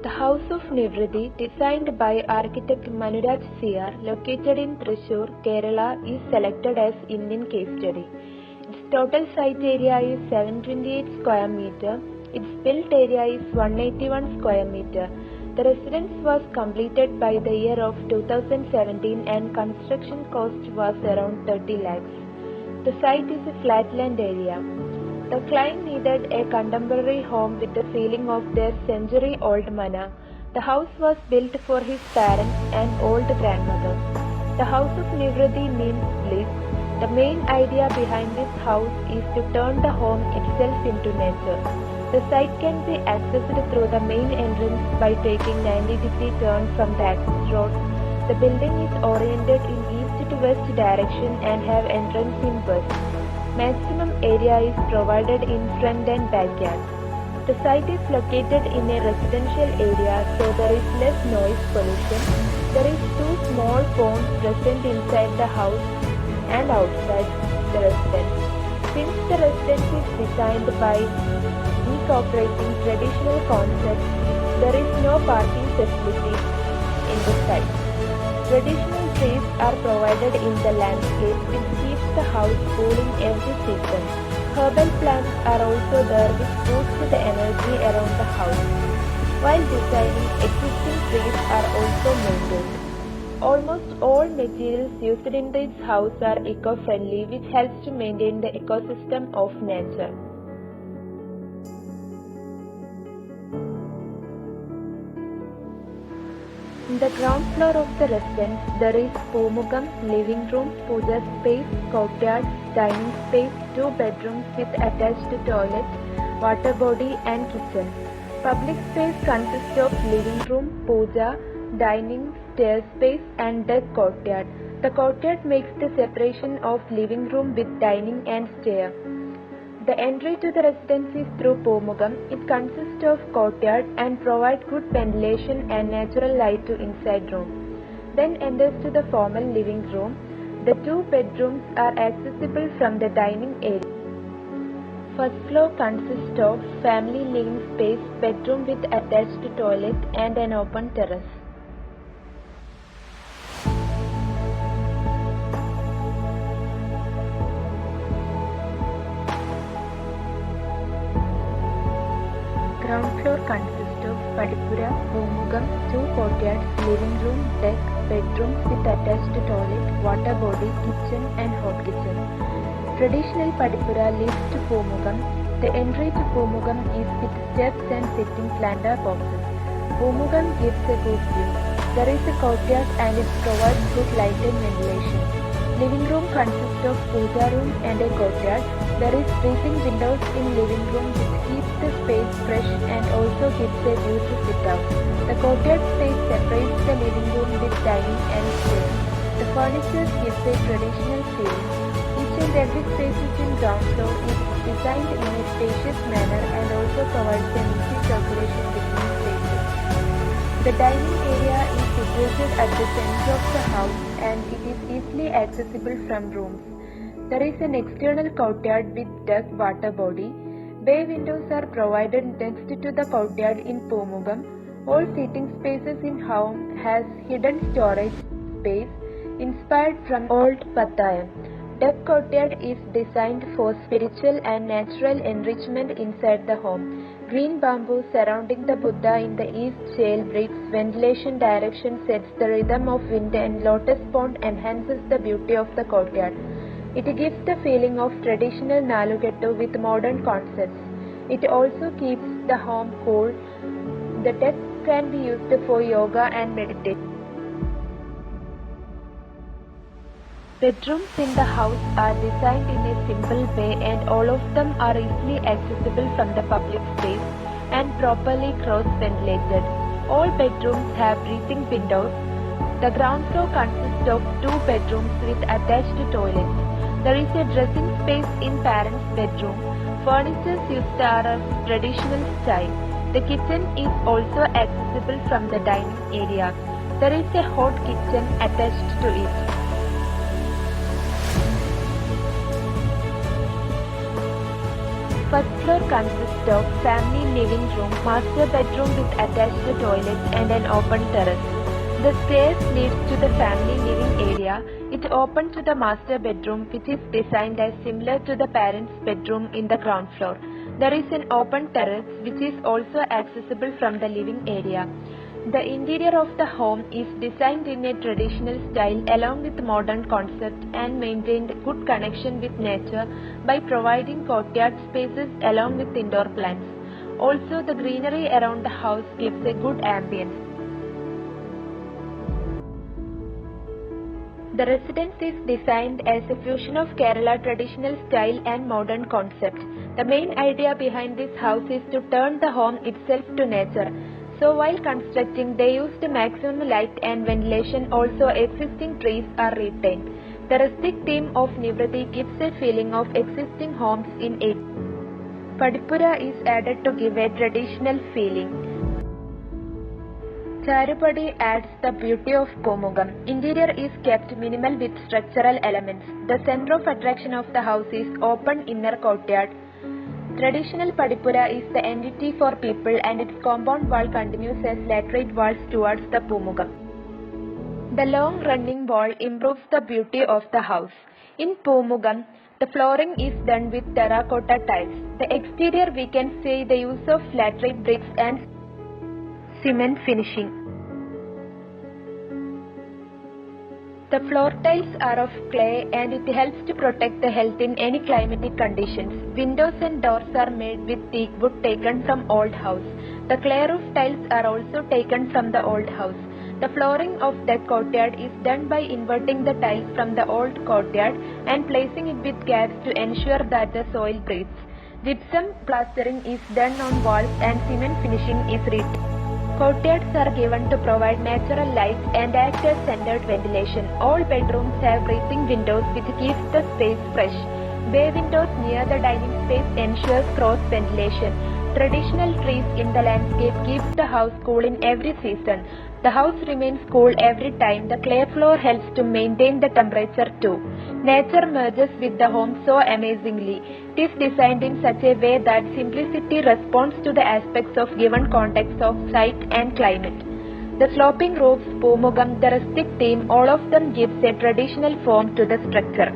The House of Nivruthi, designed by architect Manuraj C.R., located in Thrissur, Kerala, is selected as Indian case study. Its total site area is 728 square meter. Its built area is 181 square meter. The residence was completed by the year of 2017 and construction cost was around 30 lakhs. The site is a flatland area. The client needed a contemporary home with the feeling of their century-old manor. The house was built for his parents and old grandmother. The House of Nivruthi means bliss. The main idea behind this house is to turn the home itself into nature. The site can be accessed through the main entrance by taking 90-degree turn from the access road. The building is oriented in east to west direction and have entrance in west. Maximum area is provided in front and backyard. The site is located in a residential area, so there is less noise pollution. There is 2 small ponds present inside the house and outside the residence. Since the residence is designed by incorporating traditional concepts, there is no parking facility in the site. Traditional trees are provided in the landscape which keeps the house cooling every season. Herbal plants are also there which boost the energy around the house. While designing, existing trees are also maintained. Almost all materials used in this house are eco-friendly, which helps to maintain the ecosystem of nature. In the ground floor of the residence, there is Pomugam, living room, puja space, courtyard, dining space, 2 bedrooms with attached toilet, water body and kitchen. Public space consists of living room, puja, dining, stair space and deck courtyard. The courtyard makes the separation of living room with dining and stair. The entry to the residence is through Pomugam. It consists of courtyard and provides good ventilation and natural light to inside room. Then enters to the formal living room. The 2 bedrooms are accessible from the dining area. First floor consists of family living space, bedroom with attached toilet and an open terrace. Ground floor consists of Padipura, Pomugam, 2 courtyards, living room, deck, bedrooms with attached toilet, water body, kitchen and hot kitchen. Traditional Padipura leads to Pomugam. The entry to Pomugam is with steps and sitting planter boxes. Pomugam gives a good view. There is a courtyard and it provides good light and ventilation. Living room consists of puja room and a courtyard. There is facing windows in living room which keeps the space fresh and also gives a view to sit out. The courtyard space separates the living room with dining and stairs. The furniture gives a traditional feel. Each and every space in ground floor is designed in a spacious manner and also provides an easy circulation between spaces. The dining area is situated at the center of the house and it is easily accessible from rooms. There is an external courtyard with deck, water body. Bay windows are provided next to the courtyard in Pomugam. All seating spaces in home has hidden storage space inspired from old Pattayam. Deck courtyard is designed for spiritual and natural enrichment inside the home. Green bamboo surrounding the Buddha in the east shale bricks ventilation direction sets the rhythm of wind and lotus pond enhances the beauty of the courtyard. It gives the feeling of traditional Nalughettu with modern concepts. It also keeps the home cool. The deck can be used for yoga and meditation. Bedrooms in the house are designed in a simple way and all of them are easily accessible from the public space and properly cross-ventilated. All bedrooms have breathing windows. The ground floor consists of 2 bedrooms with attached toilets. There is a dressing space in parents' bedroom. Furnitures used are of traditional style. The kitchen is also accessible from the dining area. There is a hot kitchen attached to it. first floor consists of family living room, master bedroom with attached toilet and an open terrace. The stairs leads to the family living area. It opens to the master bedroom, which is designed as similar to the parents' bedroom in the ground floor. There is an open terrace which is also accessible from the living area. The interior of the home is designed in a traditional style along with modern concept and maintained good connection with nature by providing courtyard spaces along with indoor plants. Also, the greenery around the house gives a good ambience. The residence is designed as a fusion of Kerala traditional style and modern concept. The main idea behind this house is to turn the home itself to nature. So while constructing, they used maximum light and ventilation. Also, existing trees are retained. The rustic theme of Nivriti gives a feeling of existing homes in it. Padipura is added to give a traditional feeling. Charupadi adds the beauty of Pomugam. Interior is kept minimal with structural elements. The center of attraction of the house is open inner courtyard. Traditional Padipura is the entity for people and its compound wall continues as laterite walls towards the Pomugam. The long running wall improves the beauty of the house. In Pomugam, the flooring is done with terracotta tiles. The exterior we can see the use of laterite bricks and cement finishing. The floor tiles are of clay and it helps to protect the health in any climatic conditions. Windows and doors are made with teak wood taken from old house. The clay roof tiles are also taken from the old house. The flooring of the courtyard is done by inverting the tiles from the old courtyard and placing it with gaps to ensure that the soil breathes. Gypsum plastering is done on walls and cement finishing is reached. Courtyards are given to provide natural light and act as centered ventilation. All bedrooms have breathing windows which keeps the space fresh. Bay windows near the dining space ensures cross ventilation. Traditional trees in the landscape keeps the house cool in every season. The house remains cool every time. The clay floor helps to maintain the temperature too. Nature merges with the home so amazingly. It is designed in such a way that simplicity responds to the aspects of given context of site and climate. The sloping roofs, Pomugam, the rustic theme, all of them gives a traditional form to the structure.